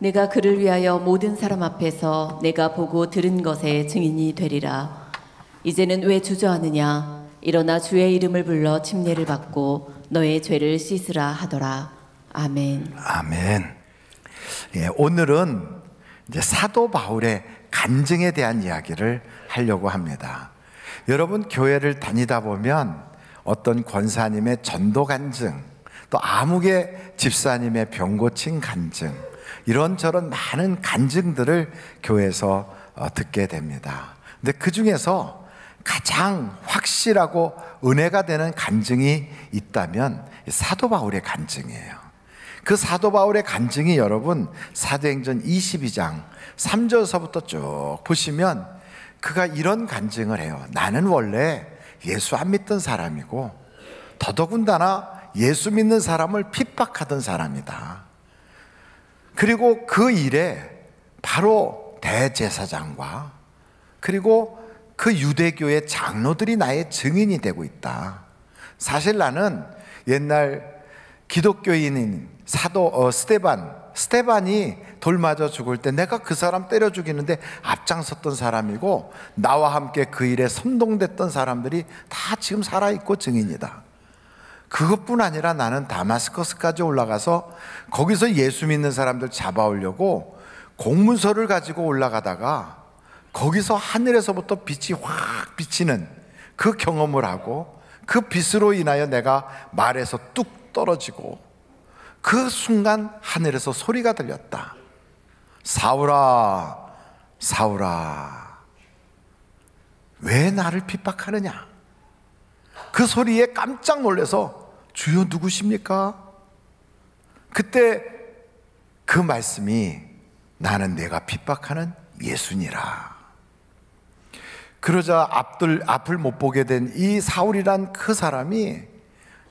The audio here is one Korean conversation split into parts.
내가 그를 위하여 모든 사람 앞에서 내가 보고 들은 것의 증인이 되리라. 이제는 왜 주저하느냐? 일어나 주의 이름을 불러 침례를 받고 너의 죄를 씻으라 하더라. 아멘. 아멘. 예, 오늘은 이제 사도 바울의 간증에 대한 이야기를 하려고 합니다. 여러분, 교회를 다니다 보면 어떤 권사님의 전도 간증, 또 아무개 집사님의 병 고친 간증, 이런저런 많은 간증들을 교회에서 듣게 됩니다. 근데 그 중에서 가장 확실하고 은혜가 되는 간증이 있다면 사도 바울의 간증이에요. 그 사도 바울의 간증이 여러분 사도행전 22장 3절서부터 쭉 보시면 그가 이런 간증을 해요. 나는 원래 예수 안 믿던 사람이고 더더군다나 예수 믿는 사람을 핍박하던 사람이다. 그리고 그 일에 바로 대제사장과 그리고 그 유대교의 장로들이 나의 증인이 되고 있다. 사실 나는 옛날 기독교인인 사도 스데반이 돌 맞아 죽을 때 내가 그 사람 때려 죽이는데 앞장섰던 사람이고 나와 함께 그 일에 선동됐던 사람들이 다 지금 살아있고 증인이다. 그것뿐 아니라 나는 다마스커스까지 올라가서 거기서 예수 믿는 사람들 잡아오려고 공문서를 가지고 올라가다가 거기서 하늘에서부터 빛이 확 비치는 그 경험을 하고 그 빛으로 인하여 내가 말에서 뚝 떨어지고 그 순간 하늘에서 소리가 들렸다. 사울아, 사울아, 왜 나를 핍박하느냐? 그 소리에 깜짝 놀라서 주여 누구십니까? 그때 그 말씀이 나는 내가 핍박하는 예수니라. 그러자 앞을 못 보게 된 이 사울이란 그 사람이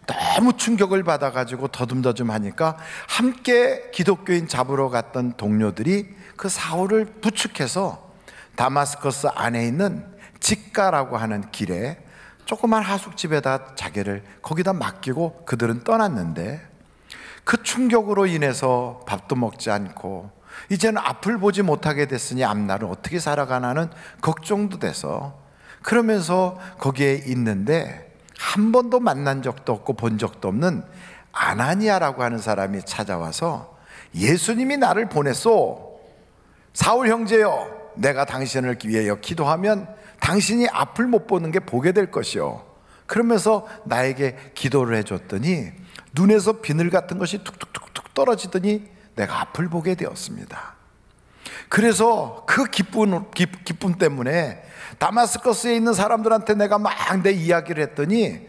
너무 충격을 받아가지고 더듬더듬 하니까 함께 기독교인 잡으러 갔던 동료들이 그 사울을 부축해서 다마스커스 안에 있는 직가라고 하는 길에 조그만 하숙집에다 자기를 거기다 맡기고 그들은 떠났는데 그 충격으로 인해서 밥도 먹지 않고 이제는 앞을 보지 못하게 됐으니 앞날은 어떻게 살아가나는 걱정도 돼서 그러면서 거기에 있는데 한 번도 만난 적도 없고 본 적도 없는 아나니아라고 하는 사람이 찾아와서 예수님이 나를 보냈소. 사울 형제여, 내가 당신을 위하여 기도하면 당신이 앞을 못 보는 게 보게 될 것이요. 그러면서 나에게 기도를 해줬더니 눈에서 비늘 같은 것이 툭툭툭툭 떨어지더니 내가 앞을 보게 되었습니다. 그래서 그 기쁨 때문에 다마스커스에 있는 사람들한테 내가 막 내 이야기를 했더니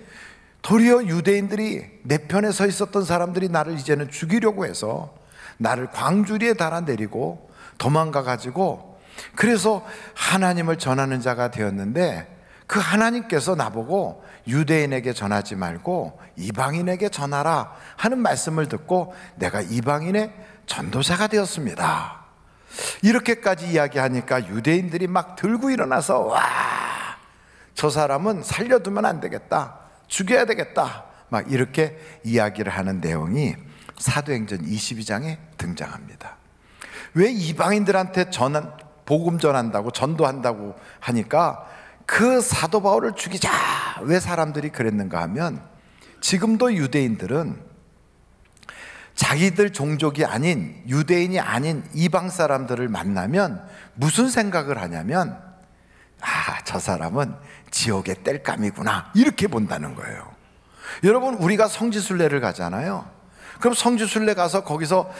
도리어 유대인들이 내 편에 서 있었던 사람들이 나를 이제는 죽이려고 해서 나를 광주리에 달아내리고 도망가 가지고 그래서 하나님을 전하는 자가 되었는데 그 하나님께서 나보고 유대인에게 전하지 말고 이방인에게 전하라 하는 말씀을 듣고 내가 이방인의 전도자가 되었습니다. 이렇게까지 이야기하니까 유대인들이 막 들고 일어나서 와, 저 사람은 살려두면 안 되겠다, 죽여야 되겠다, 막 이렇게 이야기를 하는 내용이 사도행전 22장에 등장합니다. 왜 이방인들한테 복음 전한다고 전도한다고 하니까 그 사도 바울을 죽이자 왜 사람들이 그랬는가 하면 지금도 유대인들은 자기들 종족이 아닌 유대인이 아닌 이방 사람들을 만나면 무슨 생각을 하냐면 저 사람은 지옥의 땔감이구나 이렇게 본다는 거예요. 여러분, 우리가 성지순례를 가잖아요. 그럼 성지순례 가서 거기서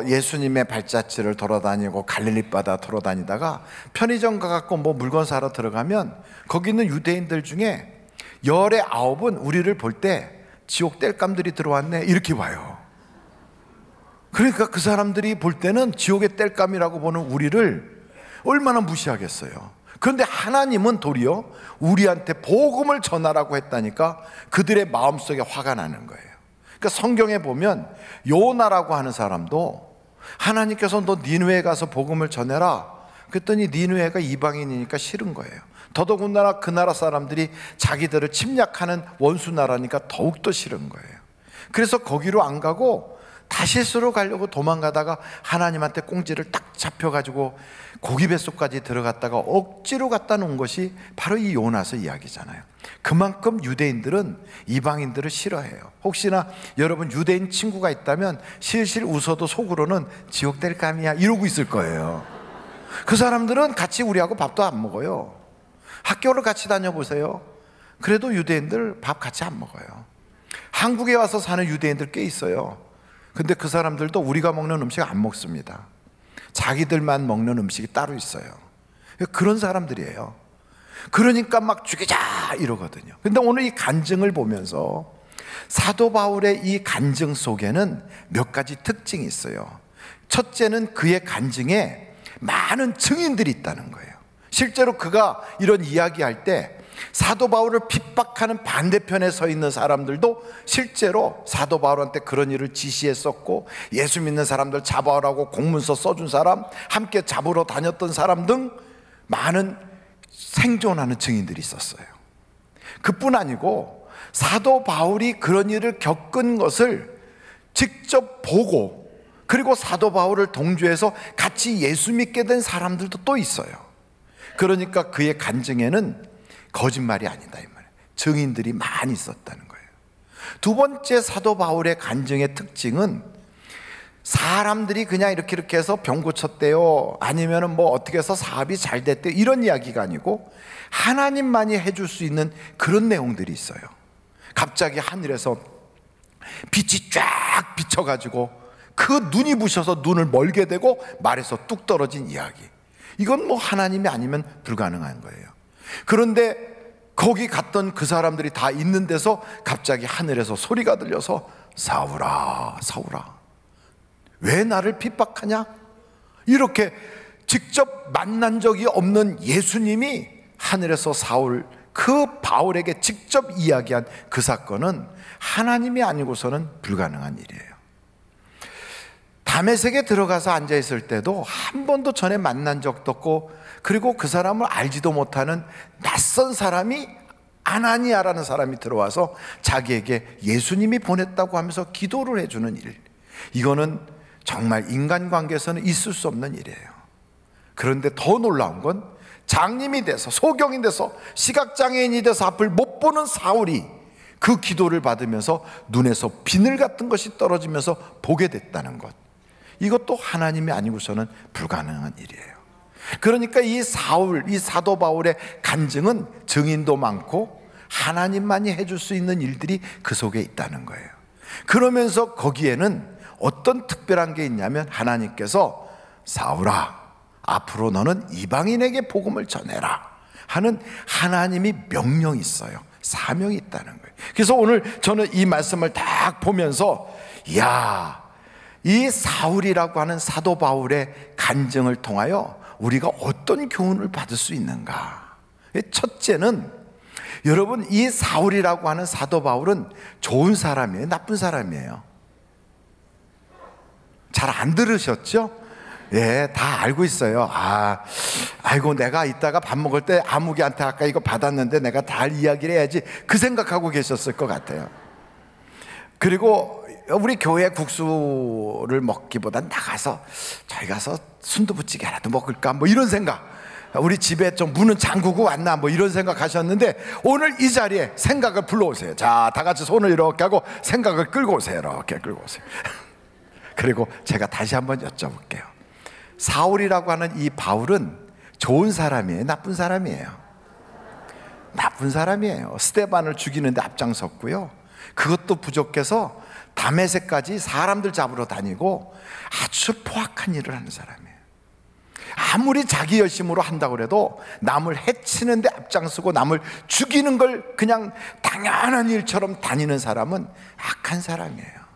예수님의 발자취를 돌아다니고 갈릴리 바다 돌아다니다가 편의점 가갖고 물건 사러 들어가면 거기 있는 유대인들 중에 19은 우리를 볼 때 지옥 땔감들이 들어왔네 이렇게 봐요. 그러니까 그 사람들이 볼 때는 지옥의 땔감이라고 보는 우리를 얼마나 무시하겠어요. 그런데 하나님은 도리어 우리한테 복음을 전하라고 했다니까 그들의 마음속에 화가 나는 거예요. 그러니까 성경에 보면 요나라고 하는 사람도 하나님께서 너 니느웨에 가서 복음을 전해라 그랬더니 니느웨가 이방인이니까 싫은 거예요. 더더군다나 그 나라 사람들이 자기들을 침략하는 원수 나라니까 더욱더 싫은 거예요. 그래서 거기로 안 가고 다시스로 가려고 도망가다가 하나님한테 꽁지를 딱 잡혀가지고 고기 뱃속까지 들어갔다가 억지로 갖다 놓은 것이 바로 이 요나서 이야기잖아요. 그만큼 유대인들은 이방인들을 싫어해요. 혹시나 여러분 유대인 친구가 있다면 실실 웃어도 속으로는 지옥 될 감이야 이러고 있을 거예요. 그 사람들은 같이 우리하고 밥도 안 먹어요. 학교를 같이 다녀보세요. 그래도 유대인들 밥 같이 안 먹어요. 한국에 와서 사는 유대인들 꽤 있어요. 근데 그 사람들도 우리가 먹는 음식 안 먹습니다. 자기들만 먹는 음식이 따로 있어요. 그런 사람들이에요. 그러니까 막 죽이자 이러거든요. 근데 오늘 이 간증을 보면서 사도 바울의 이 간증 속에는 몇 가지 특징이 있어요. 첫째는 그의 간증에 많은 증인들이 있다는 거예요. 실제로 그가 이런 이야기할 때 사도 바울을 핍박하는 반대편에 서 있는 사람들도 실제로 사도 바울한테 그런 일을 지시했었고, 예수 믿는 사람들 잡아오라고 공문서 써준 사람, 함께 잡으러 다녔던 사람 등 많은 생존하는 증인들이 있었어요. 그뿐 아니고 사도 바울이 그런 일을 겪은 것을 직접 보고, 그리고 사도 바울을 동조해서 같이 예수 믿게 된 사람들도 또 있어요. 그러니까 그의 간증에는 거짓말이 아니다 이 말이에요. 증인들이 많이 있었다는 거예요. 두 번째 사도 바울의 간증의 특징은 사람들이 그냥 이렇게 해서 병 고쳤대요, 아니면은 뭐 어떻게 해서 사업이 잘 됐대요, 이런 이야기가 아니고 하나님만이 해줄 수 있는 그런 내용들이 있어요. 갑자기 하늘에서 빛이 쫙 비쳐가지고 그 눈이 부셔서 눈을 멀게 되고 말에서 뚝 떨어진 이야기, 이건 뭐 하나님이 아니면 불가능한 거예요. 그런데 거기 갔던 그 사람들이 다 있는 데서 갑자기 하늘에서 소리가 들려서 사울아 사울아 왜 나를 핍박하냐, 이렇게 직접 만난 적이 없는 예수님이 하늘에서 사울, 그 바울에게 직접 이야기한 그 사건은 하나님이 아니고서는 불가능한 일이에요. 다메섹에 들어가서 앉아있을 때도 한 번도 전에 만난 적도 없고, 그리고 그 사람을 알지도 못하는 낯선 사람이 아나니아라는 사람이 들어와서 자기에게 예수님이 보냈다고 하면서 기도를 해주는 일, 이거는 정말 인간관계에서는 있을 수 없는 일이에요. 그런데 더 놀라운 건 장님이 돼서, 소경이 돼서, 시각장애인이 돼서 앞을 못 보는 사울이 그 기도를 받으면서 눈에서 비늘 같은 것이 떨어지면서 보게 됐다는 것, 이것도 하나님이 아니고서는 불가능한 일이에요. 그러니까 이 사울, 이 사도 바울의 간증은 증인도 많고 하나님만이 해줄 수 있는 일들이 그 속에 있다는 거예요. 그러면서 거기에는 어떤 특별한 게 있냐면 하나님께서 사울아, 앞으로 너는 이방인에게 복음을 전해라 하는 하나님이 명령이 있어요. 사명이 있다는 거예요. 그래서 오늘 저는 이 말씀을 딱 보면서, 이야, 이 사울이라고 하는 사도 바울의 간증을 통하여 우리가 어떤 교훈을 받을 수 있는가. 첫째는, 여러분, 이 사울이라고 하는 사도 바울은 좋은 사람이에요, 나쁜 사람이에요? 잘 안 들으셨죠? 예, 다 알고 있어요. 아이고, 내가 이따가 밥 먹을 때 아무개한테 아까 이거 받았는데 내가 다 이야기를 해야지, 그 생각하고 계셨을 것 같아요. 그리고 우리 교회 국수를 먹기보다 나가서 저희 가서 순두부찌개라도 먹을까, 뭐 이런 생각, 우리 집에 좀 문은 잠그고 왔나, 뭐 이런 생각 하셨는데 오늘 이 자리에 생각을 불러오세요. 자, 다 같이 손을 이렇게 하고 생각을 끌고 오세요. 이렇게 끌고 오세요. 그리고 제가 다시 한번 여쭤볼게요. 사울이라고 하는 이 바울은 좋은 사람이에요, 나쁜 사람이에요? 나쁜 사람이에요. 스데반을 죽이는데 앞장섰고요, 그것도 부족해서 다메섹까지 사람들 잡으러 다니고 아주 포악한 일을 하는 사람이에요. 아무리 자기 열심으로 한다고 해도 남을 해치는데 앞장서고 남을 죽이는 걸 그냥 당연한 일처럼 다니는 사람은 악한 사람이에요.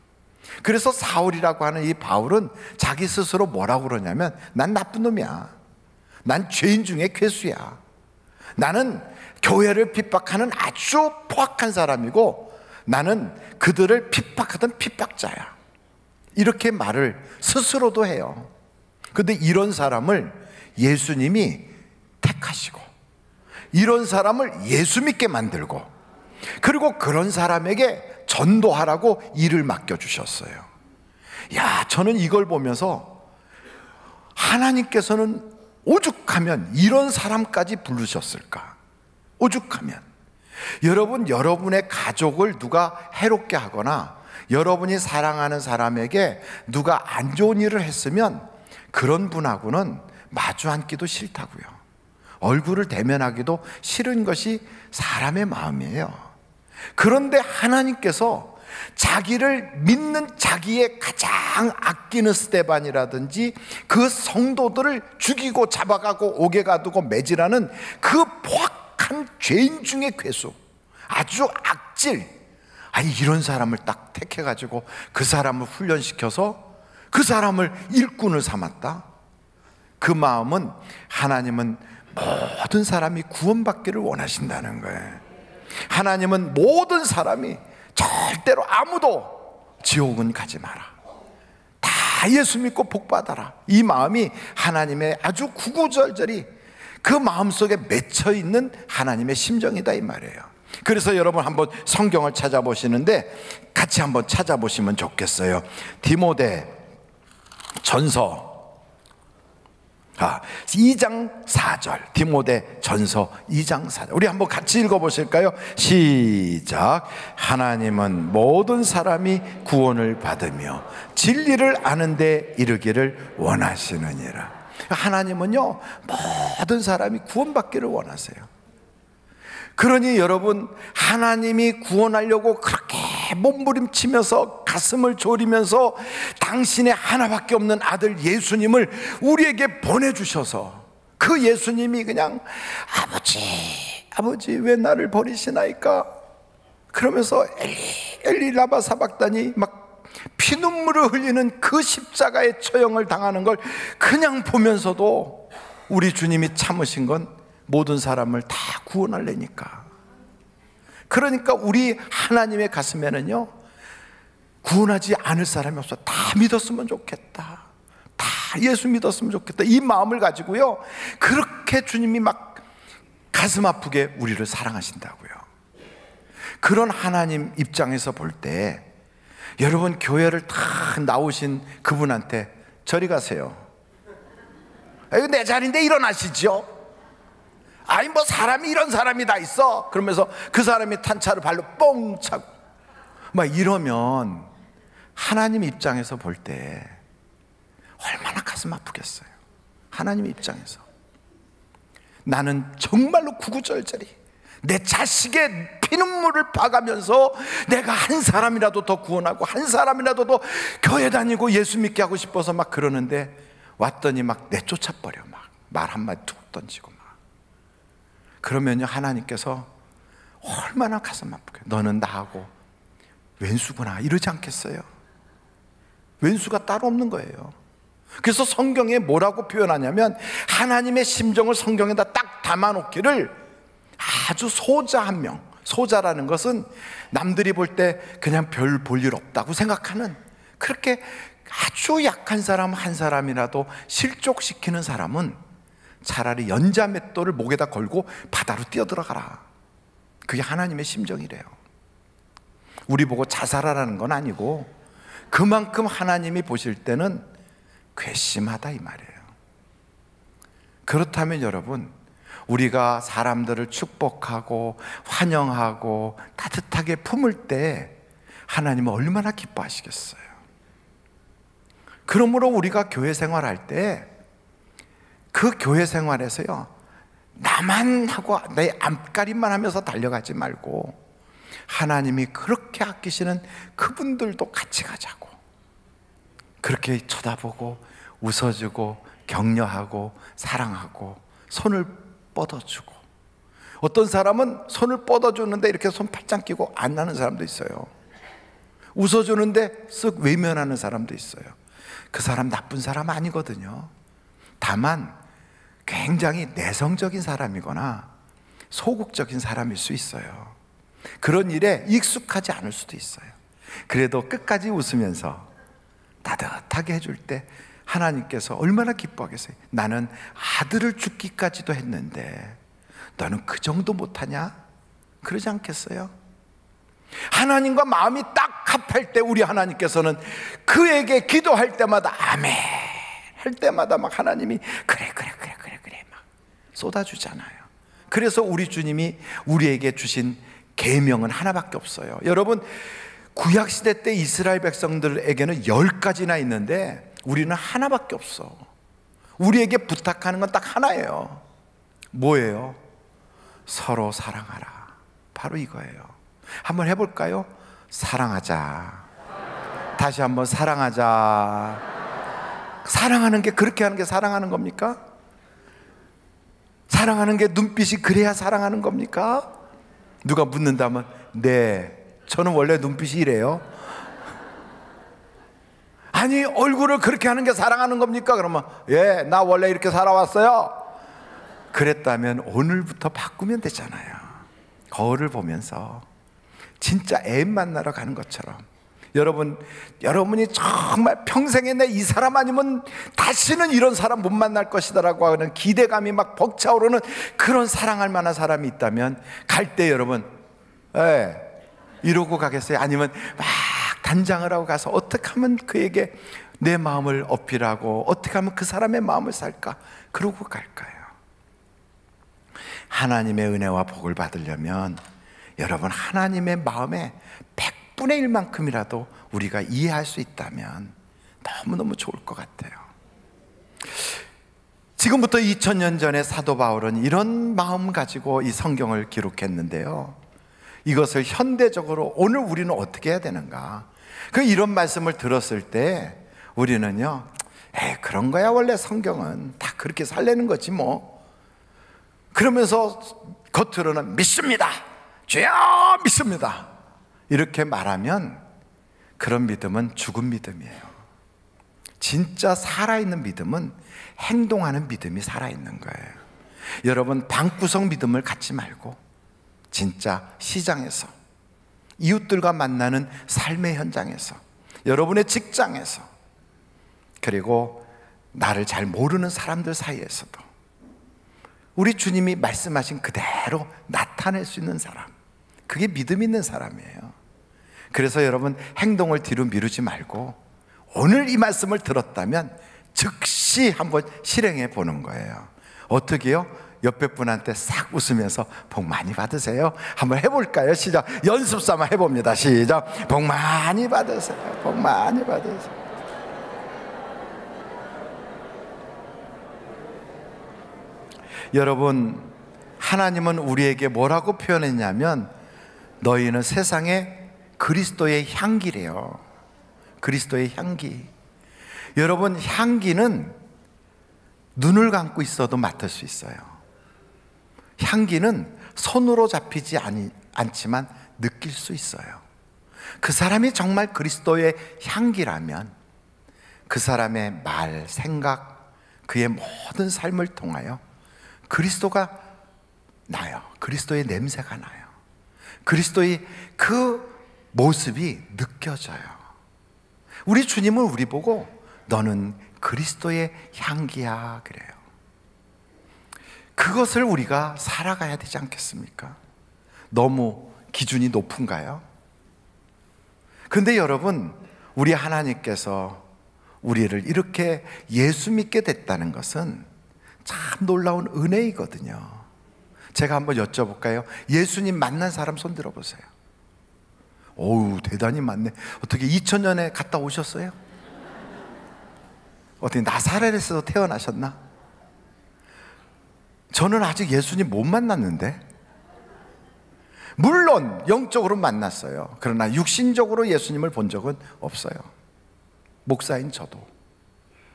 그래서 사울이라고 하는 이 바울은 자기 스스로 뭐라고 그러냐면, 난 나쁜 놈이야, 난 죄인 중에 괴수야, 나는 교회를 핍박하는 아주 포악한 사람이고 나는 그들을 핍박하던 핍박자야, 이렇게 말을 스스로도 해요. 그런데 이런 사람을 예수님이 택하시고, 이런 사람을 예수 믿게 만들고, 그리고 그런 사람에게 전도하라고 일을 맡겨주셨어요. 야, 저는 이걸 보면서 하나님께서는 오죽하면 이런 사람까지 부르셨을까? 오죽하면 여러분, 여러분의 가족을 누가 해롭게 하거나 여러분이 사랑하는 사람에게 누가 안 좋은 일을 했으면 그런 분하고는 마주 앉기도 싫다고요. 얼굴을 대면하기도 싫은 것이 사람의 마음이에요. 그런데 하나님께서 자기를 믿는 자기의 가장 아끼는 스데반이라든지 그 성도들을 죽이고 잡아가고 옥에 가두고 매질하는 그 포악한 죄인 중의 괴수, 아주 악질, 아니 이런 사람을 딱 택해가지고 그 사람을 훈련시켜서 그 사람을 일꾼을 삼았다. 그 마음은 하나님은 모든 사람이 구원받기를 원하신다는 거예요. 하나님은 모든 사람이 절대로 아무도 지옥은 가지 마라, 다 예수 믿고 복 받아라, 이 마음이 하나님의 아주 구구절절히 그 마음속에 맺혀 있는 하나님의 심정이다 이 말이에요. 그래서 여러분 한번 성경을 찾아보시는데 같이 한번 찾아보시면 좋겠어요. 디모데 전서 2장 4절, 디모데 전서 2장 4절, 우리 한번 같이 읽어보실까요? 시작. 하나님은 모든 사람이 구원을 받으며 진리를 아는 데 이르기를 원하시느니라. 하나님은요, 모든 사람이 구원받기를 원하세요. 그러니 여러분, 하나님이 구원하려고 그렇게 몸부림치면서 가슴을 졸이면서 당신의 하나밖에 없는 아들 예수님을 우리에게 보내주셔서 그 예수님이 그냥 아버지 왜 나를 버리시나이까 그러면서 엘리 라마 사박다니 막 피눈물을 흘리는 그 십자가의 처형을 당하는 걸 그냥 보면서도 우리 주님이 참으신 건 모든 사람을 다 구원하려니까. 그러니까 우리 하나님의 가슴에는요, 구원하지 않을 사람이 없어. 다 믿었으면 좋겠다, 다 예수 믿었으면 좋겠다, 이 마음을 가지고요, 그렇게 주님이 막 가슴 아프게 우리를 사랑하신다고요. 그런 하나님 입장에서 볼 때 여러분, 교회를 다 나오신 그분한테 저리 가세요, 이거 내 자리인데 일어나시죠. 아니 뭐 사람이 이런 사람이 다 있어 그러면서 그 사람이 탄 차를 발로 뻥 차고 막 이러면 하나님 입장에서 볼 때 얼마나 가슴 아프겠어요. 하나님 입장에서 나는 정말로 구구절절히 내 자식의 피눈물을 봐가면서 내가 한 사람이라도 더 구원하고 한 사람이라도 더 교회 다니고 예수 믿게 하고 싶어서 막 그러는데 왔더니 막 내쫓아버려. 막 말 한마디 툭 던지고 막. 그러면요, 하나님께서 얼마나 가슴 아프게, 너는 나하고 왼수구나 이러지 않겠어요? 왼수가 따로 없는 거예요. 그래서 성경에 뭐라고 표현하냐면 하나님의 심정을 성경에다 딱 담아놓기를 아주 소자 한 명, 소자라는 것은 남들이 볼 때 그냥 별 볼 일 없다고 생각하는, 그렇게 아주 약한 사람 한 사람이라도 실족시키는 사람은 차라리 연자맷돌을 목에다 걸고 바다로 뛰어들어가라. 그게 하나님의 심정이래요. 우리 보고 자살하라는 건 아니고 그만큼 하나님이 보실 때는 괘씸하다 이 말이에요. 그렇다면 여러분, 우리가 사람들을 축복하고 환영하고 따뜻하게 품을 때 하나님은 얼마나 기뻐하시겠어요. 그러므로 우리가 교회 생활할 때 그 교회 생활에서요, 나만 하고 내 앞가림만 하면서 달려가지 말고 하나님이 그렇게 아끼시는 그분들도 같이 가자고, 그렇게 쳐다보고 웃어주고 격려하고 사랑하고 손을 뻗어주고, 어떤 사람은 손을 뻗어주는데 이렇게 손 팔짱 끼고 안 나는 사람도 있어요. 웃어주는데 쓱 외면하는 사람도 있어요. 그 사람 나쁜 사람 아니거든요. 다만 굉장히 내성적인 사람이거나 소극적인 사람일 수 있어요. 그런 일에 익숙하지 않을 수도 있어요. 그래도 끝까지 웃으면서 따뜻하게 해줄 때 하나님께서 얼마나 기뻐하겠어요. 나는 아들을 죽기까지도 했는데 너는 그 정도 못하냐? 그러지 않겠어요? 하나님과 마음이 딱 합할 때 우리 하나님께서는 그에게 기도할 때마다 아멘 할 때마다 막 하나님이 그래 막 쏟아주잖아요. 그래서 우리 주님이 우리에게 주신 계명은 하나밖에 없어요. 여러분, 구약시대 때 이스라엘 백성들에게는 10가지나 있는데 우리는 하나밖에 없어. 우리에게 부탁하는 건 딱 하나예요. 뭐예요? 서로 사랑하라. 바로 이거예요. 한번 해볼까요? 사랑하자. 다시 한번 사랑하자. 사랑하는 게 그렇게 하는 게 사랑하는 겁니까? 사랑하는 게 눈빛이 그래야 사랑하는 겁니까? 누가 묻는다면 네, 저는 원래 눈빛이 이래요. 아니, 얼굴을 그렇게 하는 게 사랑하는 겁니까? 그러면 예, 나 원래 이렇게 살아왔어요. 그랬다면 오늘부터 바꾸면 되잖아요. 거울을 보면서 진짜 애 만나러 가는 것처럼 여러분이 정말 평생에 내 이 사람 아니면 다시는 이런 사람 못 만날 것이다라고 하는 기대감이 막 벅차오르는 그런 사랑할 만한 사람이 있다면 갈 때 여러분 이러고 가겠어요? 아니면 막 단장을 하고 가서 어떻게 하면 그에게 내 마음을 어필하고 어떻게 하면 그 사람의 마음을 살까? 그러고 갈까요? 하나님의 은혜와 복을 받으려면 여러분, 하나님의 마음에 100분의 1만큼이라도 우리가 이해할 수 있다면 너무너무 좋을 것 같아요. 지금부터 2000년 전에 사도 바울은 이런 마음 가지고 이 성경을 기록했는데요, 이것을 현대적으로 오늘 우리는 어떻게 해야 되는가? 이런 말씀을 들었을 때 우리는요, 그런 거야, 원래 성경은 다 그렇게 살려는 거지 뭐. 그러면서 겉으로는 믿습니다, 주여 믿습니다, 이렇게 말하면 그런 믿음은 죽은 믿음이에요. 진짜 살아있는 믿음은 행동하는 믿음이 살아있는 거예요. 여러분, 방구석 믿음을 갖지 말고 진짜 시장에서, 이웃들과 만나는 삶의 현장에서, 여러분의 직장에서, 그리고 나를 잘 모르는 사람들 사이에서도 우리 주님이 말씀하신 그대로 나타낼 수 있는 사람, 그게 믿음 있는 사람이에요. 그래서 여러분, 행동을 뒤로 미루지 말고 오늘 이 말씀을 들었다면 즉시 한번 실행해 보는 거예요. 어떻게요? 옆에 분한테 싹 웃으면서 복 많이 받으세요. 한번 해볼까요? 시작. 연습 삼아 해봅니다. 시작. 복 많이 받으세요. 복 많이 받으세요. 여러분, 하나님은 우리에게 뭐라고 표현했냐면 너희는 세상에 그리스도의 향기래요. 그리스도의 향기. 여러분, 향기는 눈을 감고 있어도 맡을 수 있어요. 향기는 손으로 잡히지 않지만 느낄 수 있어요. 그 사람이 정말 그리스도의 향기라면 그 사람의 말, 생각, 그의 모든 삶을 통하여 그리스도가 나요. 그리스도의 냄새가 나요. 그리스도의 그 모습이 느껴져요. 우리 주님은 우리 보고 너는 그리스도의 향기야 그래요. 그것을 우리가 살아가야 되지 않겠습니까? 너무 기준이 높은가요? 근데 여러분, 우리 하나님께서 우리를 이렇게 예수 믿게 됐다는 것은 참 놀라운 은혜이거든요. 제가 한번 여쭤볼까요? 예수님 만난 사람 손 들어보세요. 어우, 대단히 많네. 어떻게 2000년에 갔다 오셨어요? 어떻게 나사렛에서 태어나셨나? 저는 아직 예수님 못 만났는데. 물론 영적으로 만났어요. 그러나 육신적으로 예수님을 본 적은 없어요. 목사인 저도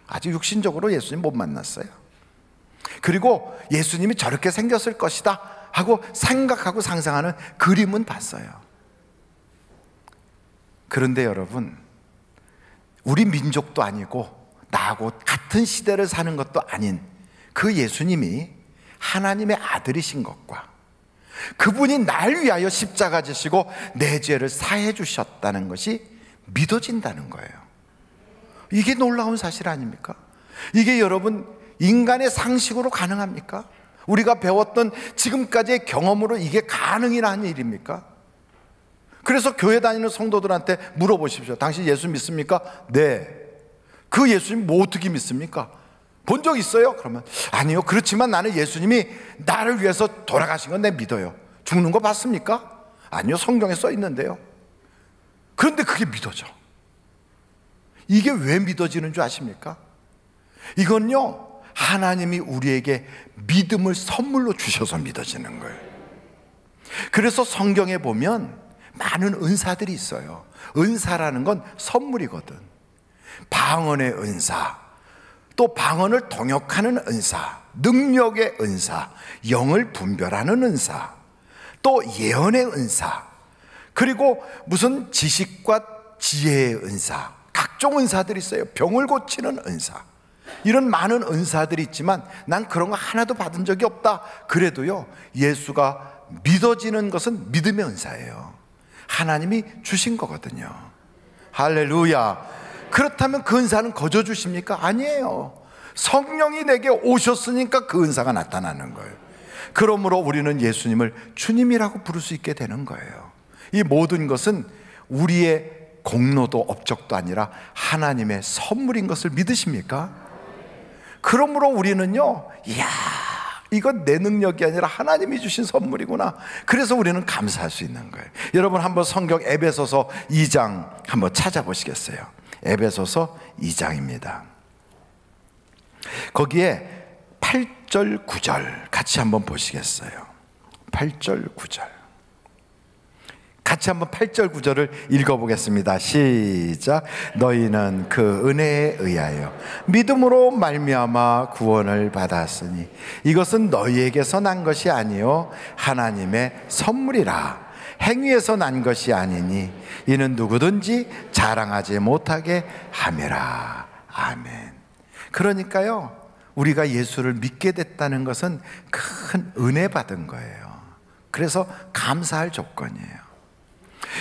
아직 육신적으로 예수님 못 만났어요. 그리고 예수님이 저렇게 생겼을 것이다 하고 생각하고 상상하는 그림은 봤어요. 그런데 여러분, 우리 민족도 아니고 나하고 같은 시대를 사는 것도 아닌 그 예수님이 하나님의 아들이신 것과 그분이 날 위하여 십자가 지시고 내 죄를 사해 주셨다는 것이 믿어진다는 거예요. 이게 놀라운 사실 아닙니까? 이게 여러분, 인간의 상식으로 가능합니까? 우리가 배웠던 지금까지의 경험으로 이게 가능이라는 일입니까? 그래서 교회 다니는 성도들한테 물어보십시오. 당신 예수 믿습니까? 네. 그 예수님 뭐 어떻게 믿습니까? 본 적 있어요? 그러면 아니요. 그렇지만 나는 예수님이 나를 위해서 돌아가신 건 내 믿어요. 죽는 거 봤습니까? 아니요. 성경에 써 있는데요. 그런데 그게 믿어져. 이게 왜 믿어지는 줄 아십니까? 이건요, 하나님이 우리에게 믿음을 선물로 주셔서 믿어지는 거예요. 그래서 성경에 보면 많은 은사들이 있어요. 은사라는 건 선물이거든. 방언의 은사, 또 방언을 통역하는 은사, 능력의 은사, 영을 분별하는 은사, 또 예언의 은사, 그리고 무슨 지식과 지혜의 은사, 각종 은사들이 있어요. 병을 고치는 은사, 이런 많은 은사들이 있지만 난 그런 거 하나도 받은 적이 없다. 그래도요, 예수가 믿어지는 것은 믿음의 은사예요. 하나님이 주신 거거든요. 할렐루야. 그렇다면 그 은사는 거저 주십니까? 아니에요. 성령이 내게 오셨으니까 그 은사가 나타나는 거예요. 그러므로 우리는 예수님을 주님이라고 부를 수 있게 되는 거예요. 이 모든 것은 우리의 공로도 업적도 아니라 하나님의 선물인 것을 믿으십니까? 그러므로 우리는요, 이야, 이건 내 능력이 아니라 하나님이 주신 선물이구나. 그래서 우리는 감사할 수 있는 거예요. 여러분 한번 성경 에베소서 2장 한번 찾아보시겠어요? 에베소서 2장입니다. 거기에 8절 9절 같이 한번 보시겠어요? 8절 9절 같이 한번 8절 9절을 읽어보겠습니다. 시작. 너희는 그 은혜에 의하여 믿음으로 말미암아 구원을 받았으니 이것은 너희에게서 난 것이 아니요 하나님의 선물이라. 행위에서 난 것이 아니니 이는 누구든지 자랑하지 못하게 함이라. 아멘. 그러니까요, 우리가 예수를 믿게 됐다는 것은 큰 은혜 받은 거예요. 그래서 감사할 조건이에요.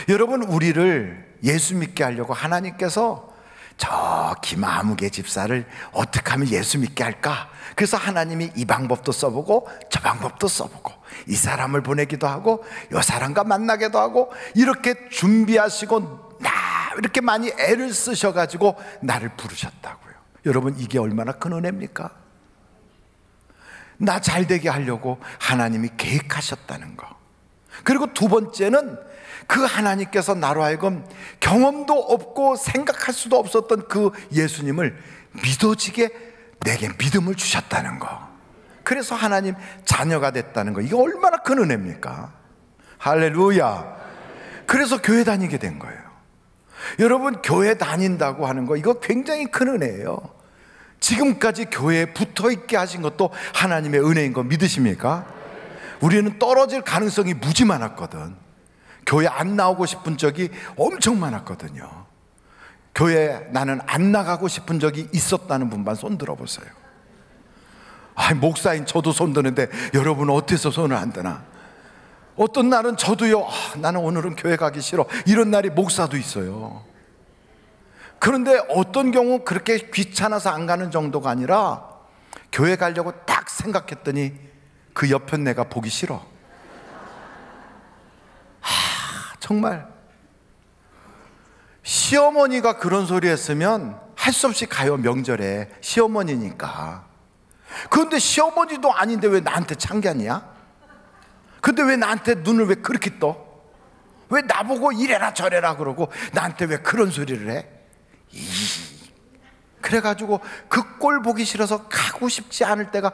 여러분, 우리를 예수 믿게 하려고 하나님께서 저 김아무개 집사를 어떻게 하면 예수 믿게 할까? 그래서 하나님이 이 방법도 써보고 저 방법도 써보고 이 사람을 보내기도 하고 이 사람과 만나기도 하고 이렇게 준비하시고 이렇게 많이 애를 쓰셔가지고 나를 부르셨다고요. 여러분, 이게 얼마나 큰 은혜입니까? 나 잘되게 하려고 하나님이 계획하셨다는 거. 그리고 두 번째는 그 하나님께서 나로 하여금 경험도 없고 생각할 수도 없었던 그 예수님을 믿어지게 내게 믿음을 주셨다는 거. 그래서 하나님 자녀가 됐다는 거. 이게 얼마나 큰 은혜입니까? 할렐루야. 그래서 교회 다니게 된 거예요. 여러분, 교회 다닌다고 하는 거, 이거 굉장히 큰 은혜예요. 지금까지 교회에 붙어 있게 하신 것도 하나님의 은혜인 거 믿으십니까? 우리는 떨어질 가능성이 무지 많았거든. 교회 안 나오고 싶은 적이 엄청 많았거든요. 교회 나는 안 나가고 싶은 적이 있었다는 분만 손 들어보세요. 목사인 저도 손 드는데 여러분은 어때서 손을 안 드나? 어떤 날은 저도요, 나는 오늘은 교회 가기 싫어, 이런 날이 목사도 있어요. 그런데 어떤 경우 그렇게 귀찮아서 안 가는 정도가 아니라 교회 가려고 딱 생각했더니 그 옆편 내가 보기 싫어. 정말 시어머니가 그런 소리 했으면 할 수 없이 가요. 명절에 시어머니니까. 그런데 시어머니도 아닌데 왜 나한테 참견이야? 근데 왜 나한테 눈을 왜 그렇게 떠? 왜 나보고 이래라 저래라 그러고 나한테 왜 그런 소리를 해? 그래가지고 그 꼴 보기 싫어서 가고 싶지 않을 때가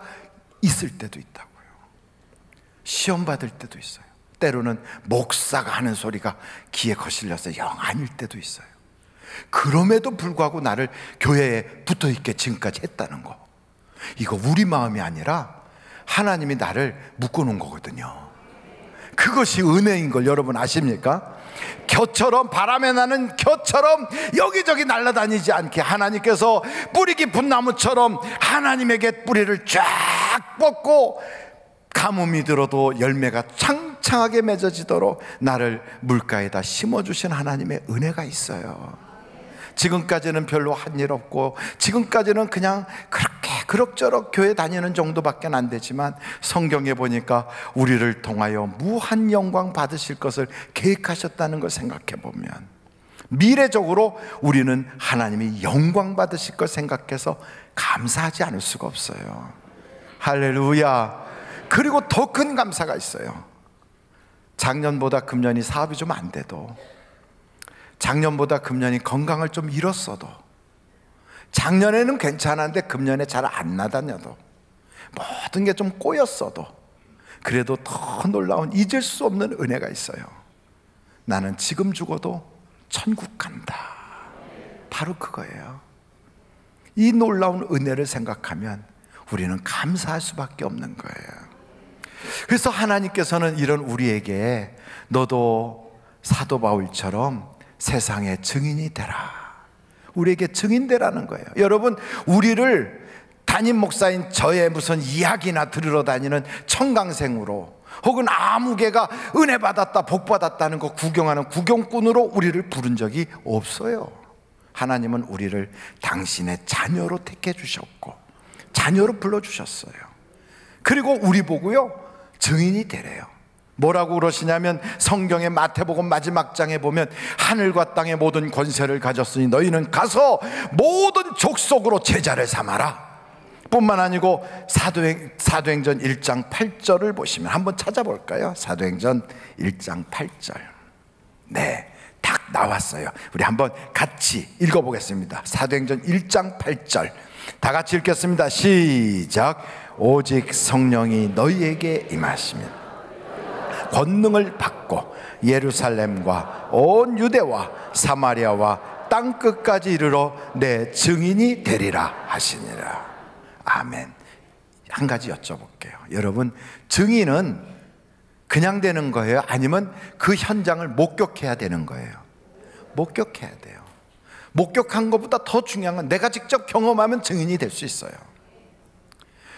있을 때도 있다고요. 시험 받을 때도 있어요. 때로는 목사가 하는 소리가 귀에 거슬려서 영 아닐 때도 있어요. 그럼에도 불구하고 나를 교회에 붙어있게 지금까지 했다는 거, 이거 우리 마음이 아니라 하나님이 나를 묶어놓은 거거든요. 그것이 은혜인 걸 여러분 아십니까? 겨처럼, 바람에 나는 겨처럼 여기저기 날아다니지 않게 하나님께서 뿌리 깊은 나무처럼 하나님에게 뿌리를 쫙 뻗고 가뭄이 들어도 열매가 창창하게 맺어지도록 나를 물가에다 심어주신 하나님의 은혜가 있어요. 지금까지는 별로 한 일 없고 지금까지는 그냥 그럭저럭 교회 다니는 정도밖에 안 되지만 성경에 보니까 우리를 통하여 무한 영광 받으실 것을 계획하셨다는 걸 생각해 보면 미래적으로 우리는 하나님이 영광 받으실 걸 생각해서 감사하지 않을 수가 없어요. 할렐루야. 그리고 더 큰 감사가 있어요. 작년보다 금년이 사업이 좀 안 돼도, 작년보다 금년이 건강을 좀 잃었어도, 작년에는 괜찮았는데 금년에 잘 안 나다녀도, 모든 게 좀 꼬였어도, 그래도 더 놀라운 잊을 수 없는 은혜가 있어요. 나는 지금 죽어도 천국 간다. 바로 그거예요. 이 놀라운 은혜를 생각하면 우리는 감사할 수밖에 없는 거예요. 그래서 하나님께서는 이런 우리에게 너도 사도 바울처럼 세상의 증인이 되라, 우리에게 증인 되라는 거예요. 여러분, 우리를 담임 목사인 저의 무슨 이야기나 들으러 다니는 청강생으로, 혹은 아무 개가 은혜 받았다 복 받았다는 거 구경하는 구경꾼으로 우리를 부른 적이 없어요. 하나님은 우리를 당신의 자녀로 택해 주셨고 자녀로 불러주셨어요. 그리고 우리 보고요 증인이 되래요. 뭐라고 그러시냐면 성경의 마태복음 마지막 장에 보면 하늘과 땅의 모든 권세를 가졌으니 너희는 가서 모든 족속으로 제자를 삼아라 뿐만 아니고 사도행전 1장 8절을 보시면 한번 찾아볼까요? 사도행전 1장 8절. 네, 딱 나왔어요. 우리 한번 같이 읽어보겠습니다. 사도행전 1장 8절 다 같이 읽겠습니다. 시작. 오직 성령이 너희에게 임하시면 권능을 받고 예루살렘과 온 유대와 사마리아와 땅끝까지 이르러 내 증인이 되리라 하시니라. 아멘. 한 가지 여쭤볼게요. 여러분, 증인은 그냥 되는 거예요? 아니면 그 현장을 목격해야 되는 거예요? 목격해야 돼요. 목격한 것보다 더 중요한 건 내가 직접 경험하면 증인이 될 수 있어요.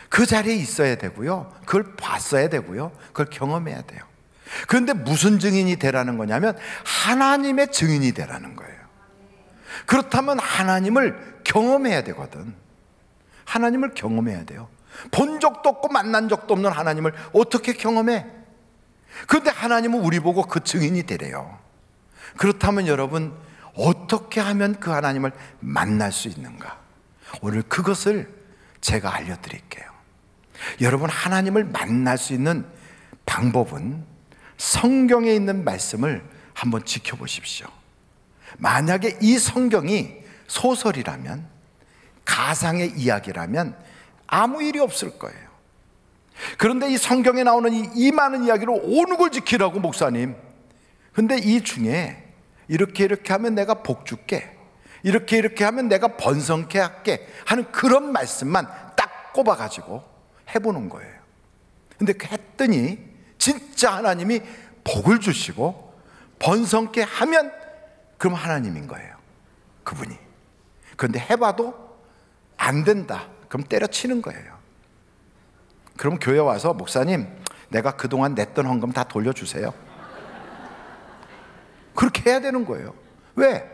그 자리에 있어야 되고요, 그걸 봤어야 되고요, 그걸 경험해야 돼요. 그런데 무슨 증인이 되라는 거냐면 하나님의 증인이 되라는 거예요. 그렇다면 하나님을 경험해야 되거든. 하나님을 경험해야 돼요. 본 적도 없고 만난 적도 없는 하나님을 어떻게 경험해? 그런데 하나님은 우리 보고 그 증인이 되래요. 그렇다면 여러분, 어떻게 하면 그 하나님을 만날 수 있는가? 오늘 그것을 제가 알려드릴게요. 여러분, 하나님을 만날 수 있는 방법은 성경에 있는 말씀을 한번 지켜보십시오. 만약에 이 성경이 소설이라면, 가상의 이야기라면 아무 일이 없을 거예요. 그런데 이 성경에 나오는 이 많은 이야기를 어느 걸 지키라고, 목사님? 근데 이 중에 이렇게 하면 내가 복 줄게, 이렇게 하면 내가 번성케 할게 하는 그런 말씀만 딱 꼽아가지고 해보는 거예요. 근데 했더니 진짜 하나님이 복을 주시고 번성케 하면 그럼 하나님인 거예요, 그분이. 그런데 해봐도 안 된다, 그럼 때려치는 거예요. 그럼 교회 와서 목사님, 내가 그동안 냈던 헌금 다 돌려주세요. 그렇게 해야 되는 거예요. 왜?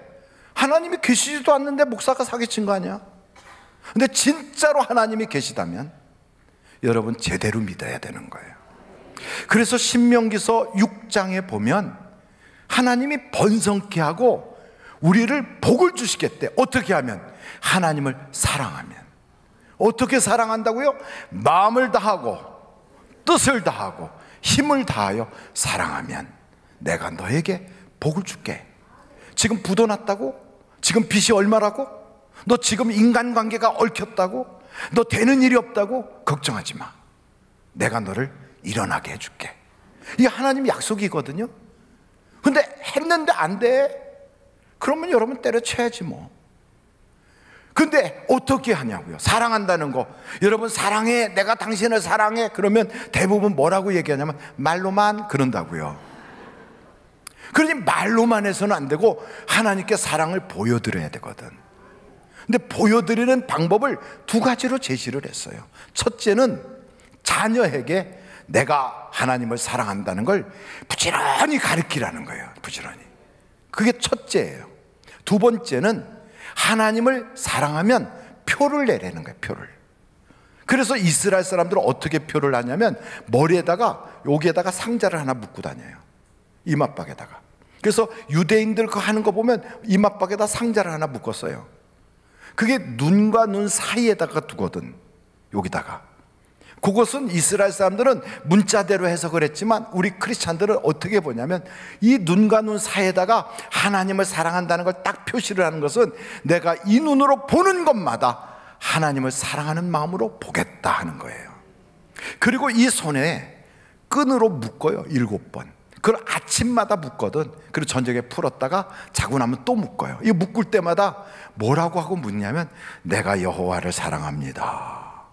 하나님이 계시지도 않는데 목사가 사기친 거 아니야? 근데 진짜로 하나님이 계시다면 여러분 제대로 믿어야 되는 거예요. 그래서 신명기서 6장에 보면 하나님이 번성케 하고 우리를 복을 주시겠대. 어떻게 하면? 하나님을 사랑하면. 어떻게 사랑한다고요? 마음을 다하고 뜻을 다하고 힘을 다하여 사랑하면 내가 너에게 복을 줄게. 지금 부도 났다고? 지금 빚이 얼마라고? 너 지금 인간관계가 얽혔다고? 너 되는 일이 없다고? 걱정하지 마. 내가 너를 일어나게 해줄게. 이게 하나님 약속이거든요. 근데 했는데 안 돼? 그러면 여러분 때려쳐야지 뭐. 근데 어떻게 하냐고요? 사랑한다는 거. 여러분, 사랑해, 내가 당신을 사랑해, 그러면 대부분 뭐라고 얘기하냐면 말로만 그런다고요. 그러니 말로만 해서는 안 되고 하나님께 사랑을 보여드려야 되거든. 근데 보여드리는 방법을 두 가지로 제시를 했어요. 첫째는 자녀에게 내가 하나님을 사랑한다는 걸 부지런히 가르치라는 거예요. 부지런히. 그게 첫째예요. 두 번째는 하나님을 사랑하면 표를 내라는 거예요. 표를. 그래서 이스라엘 사람들은 어떻게 표를 하냐면 머리에다가 여기에다가 상자를 하나 묶고 다녀요. 이마박에다가. 그래서 유대인들 그거 하는 거 보면 이마박에다 상자를 하나 묶었어요. 그게 눈과 눈 사이에다가 두거든. 여기다가. 그것은 이스라엘 사람들은 문자대로 해석을 했지만 우리 크리스찬들은 어떻게 보냐면 이 눈과 눈 사이에다가 하나님을 사랑한다는 걸 딱 표시를 하는 것은 내가 이 눈으로 보는 것마다 하나님을 사랑하는 마음으로 보겠다 하는 거예요. 그리고 이 손에 끈으로 묶어요. 7번. 그걸 아침마다 묶거든. 그리고 저녁에 풀었다가 자고 나면 또 묶어요. 이 묶을 때마다 뭐라고 하고 묻냐면 내가 여호와를 사랑합니다.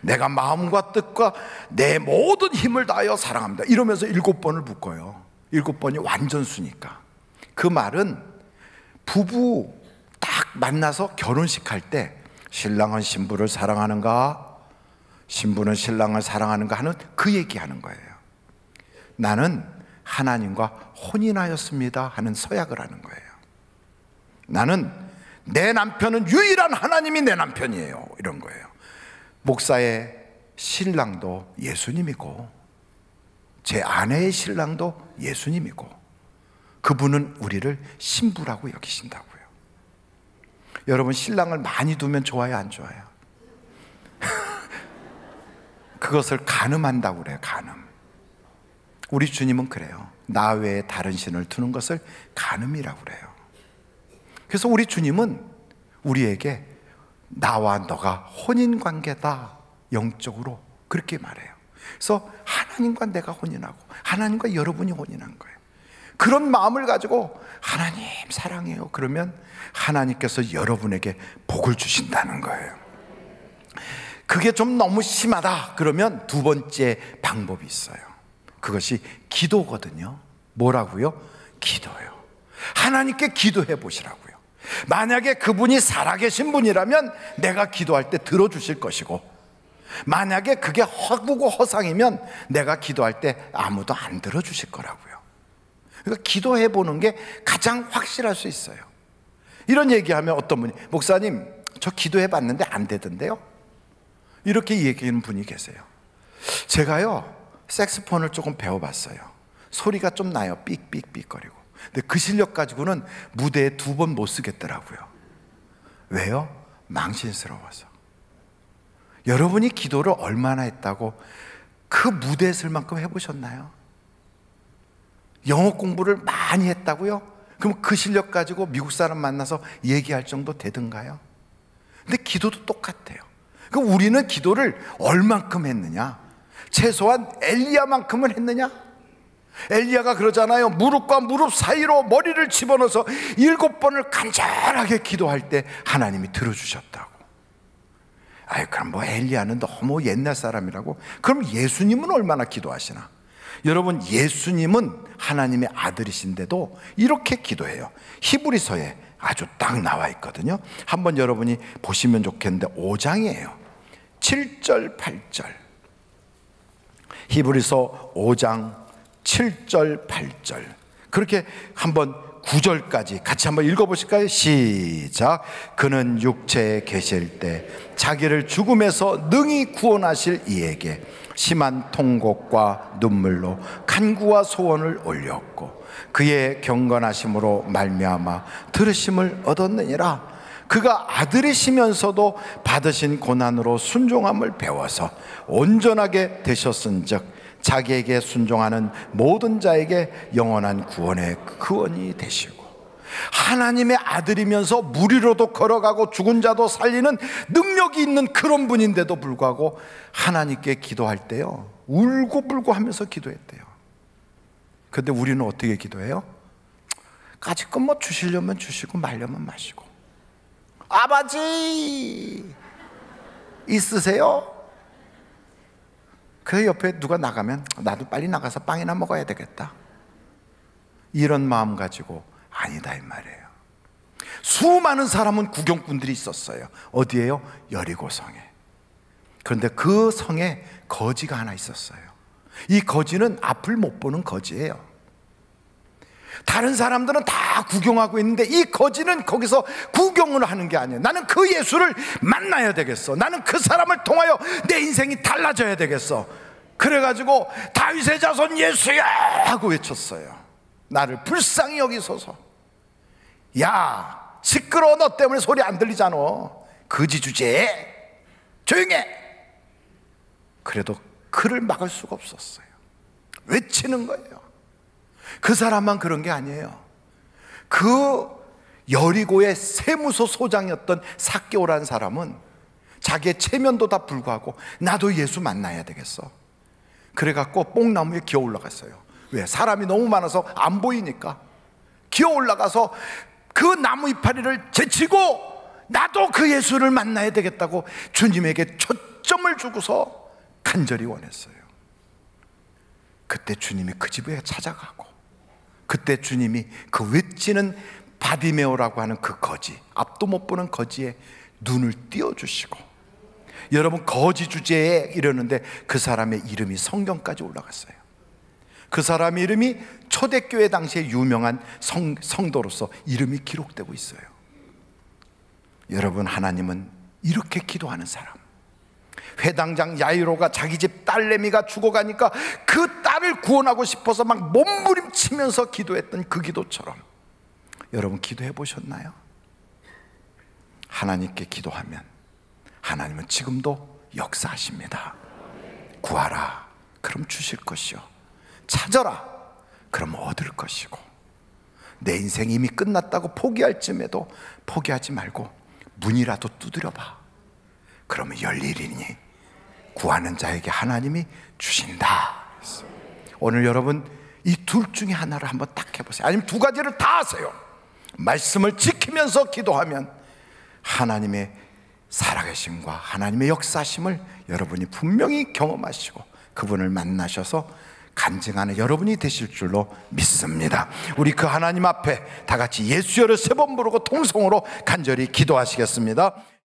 내가 마음과 뜻과 내 모든 힘을 다하여 사랑합니다. 이러면서 7번을 묶어요. 7번이 완전수니까. 그 말은 부부 딱 만나서 결혼식 할 때 신랑은 신부를 사랑하는가? 신부는 신랑을 사랑하는가? 하는 그 얘기하는 거예요. 나는 하나님과 혼인하였습니다 하는 서약을 하는 거예요. 나는 내 남편은 유일한 하나님이 내 남편이에요. 이런 거예요. 목사의 신랑도 예수님이고 제 아내의 신랑도 예수님이고 그분은 우리를 신부라고 여기신다고요. 여러분 신랑을 많이 두면 좋아요, 안 좋아요? 그것을 간음한다고 그래요. 간음. 우리 주님은 그래요. 나 외에 다른 신을 두는 것을 간음이라고 그래요. 그래서 우리 주님은 우리에게 나와 너가 혼인관계다, 영적으로 그렇게 말해요. 그래서 하나님과 내가 혼인하고 하나님과 여러분이 혼인한 거예요. 그런 마음을 가지고 하나님 사랑해요 그러면 하나님께서 여러분에게 복을 주신다는 거예요. 그게 좀 너무 심하다 그러면 두 번째 방법이 있어요. 그것이 기도거든요. 뭐라고요? 기도요. 하나님께 기도해 보시라고요. 만약에 그분이 살아계신 분이라면 내가 기도할 때 들어주실 것이고, 만약에 그게 허구고 허상이면 내가 기도할 때 아무도 안 들어주실 거라고요. 그러니까 기도해 보는 게 가장 확실할 수 있어요. 이런 얘기하면 어떤 분이 목사님 저 기도해 봤는데 안 되던데요? 이렇게 얘기하는 분이 계세요. 제가요 색스폰을 조금 배워봤어요. 소리가 좀 나요. 삑삑삑거리고. 근데 그 실력 가지고는 무대에 2번 못 쓰겠더라고요. 왜요? 망신스러워서. 여러분이 기도를 얼마나 했다고 그 무대에 쓸 만큼 해보셨나요? 영어 공부를 많이 했다고요? 그럼 그 실력 가지고 미국 사람 만나서 얘기할 정도 되던가요? 근데 기도도 똑같아요. 그럼 우리는 기도를 얼만큼 했느냐? 최소한 엘리야만큼은 했느냐? 엘리야가 그러잖아요. 무릎과 무릎 사이로 머리를 집어넣어서 7번을 간절하게 기도할 때 하나님이 들어주셨다고. 아유, 그럼 뭐 엘리야는 너무 옛날 사람이라고? 그럼 예수님은 얼마나 기도하시나? 여러분, 예수님은 하나님의 아들이신데도 이렇게 기도해요. 히브리서에 아주 딱 나와 있거든요. 한번 여러분이 보시면 좋겠는데 5장이에요 7절 8절. 히브리서 5장 7절 8절. 그렇게 한번 9절까지 같이 한번 읽어보실까요? 시작. 그는 육체에 계실 때 자기를 죽음에서 능히 구원하실 이에게 심한 통곡과 눈물로 간구와 소원을 올렸고 그의 경건하심으로 말미암아 들으심을 얻었느니라. 그가 아들이시면서도 받으신 고난으로 순종함을 배워서 온전하게 되셨은즉 자기에게 순종하는 모든 자에게 영원한 구원의 근원이 되시고, 하나님의 아들이면서 무리로도 걸어가고 죽은 자도 살리는 능력이 있는 그런 분인데도 불구하고 하나님께 기도할 때요 울고불고 하면서 기도했대요. 근데 우리는 어떻게 기도해요? 까짓 건 뭐 주시려면 주시고 말려면 마시고. 아버지 있으세요? 그 옆에 누가 나가면 나도 빨리 나가서 빵이나 먹어야 되겠다, 이런 마음 가지고 아니다 이 말이에요. 수많은 사람은 구경꾼들이 있었어요. 어디에요? 여리고성에. 그런데 그 성에 거지가 하나 있었어요. 이 거지는 앞을 못 보는 거지예요. 다른 사람들은 다 구경하고 있는데 이 거지는 거기서 구경을 하는 게 아니에요. 나는 그 예수를 만나야 되겠어. 나는 그 사람을 통하여 내 인생이 달라져야 되겠어. 그래가지고 다윗의 자손 예수야 하고 외쳤어요. 나를 불쌍히 여기소서. 야, 시끄러워. 너 때문에 소리 안 들리잖아. 거지 주제에 조용해. 그래도 그를 막을 수가 없었어요. 외치는 거예요. 그 사람만 그런 게 아니에요. 그 여리고의 세무서 소장이었던 삭개오라는 사람은 자기의 체면도 다 불구하고 나도 예수 만나야 되겠어. 그래갖고 뽕나무에 기어 올라갔어요. 왜? 사람이 너무 많아서 안 보이니까 기어 올라가서 그 나무 이파리를 제치고 나도 그 예수를 만나야 되겠다고 주님에게 초점을 주고서 간절히 원했어요. 그때 주님이 그 집에 찾아가고, 그때 주님이 그 외치는 바디메오라고 하는 그 거지, 앞도 못 보는 거지에 눈을 띄워주시고, 여러분 거지 주제에 이러는데 그 사람의 이름이 성경까지 올라갔어요. 그 사람의 이름이 초대교회 당시에 유명한 성도로서 이름이 기록되고 있어요. 여러분, 하나님은 이렇게 기도하는 사람, 회당장 야이로가 자기 집 딸내미가 죽어가니까 그 딸을 구원하고 싶어서 막 몸부림치면서 기도했던 그 기도처럼 여러분 기도해 보셨나요? 하나님께 기도하면 하나님은 지금도 역사하십니다. 구하라, 그럼 주실 것이요. 찾아라, 그럼 얻을 것이고. 내 인생이 이미 끝났다고 포기할 쯤에도 포기하지 말고 문이라도 두드려봐. 그러면 열리리니 구하는 자에게 하나님이 주신다. 오늘 여러분 이 둘 중에 하나를 한번 딱 해보세요. 아니면 두 가지를 다 하세요. 말씀을 지키면서 기도하면 하나님의 살아계심과 하나님의 역사심을 여러분이 분명히 경험하시고 그분을 만나셔서 간증하는 여러분이 되실 줄로 믿습니다. 우리 그 하나님 앞에 다 같이 예수여를 3번 부르고 통성으로 간절히 기도하시겠습니다.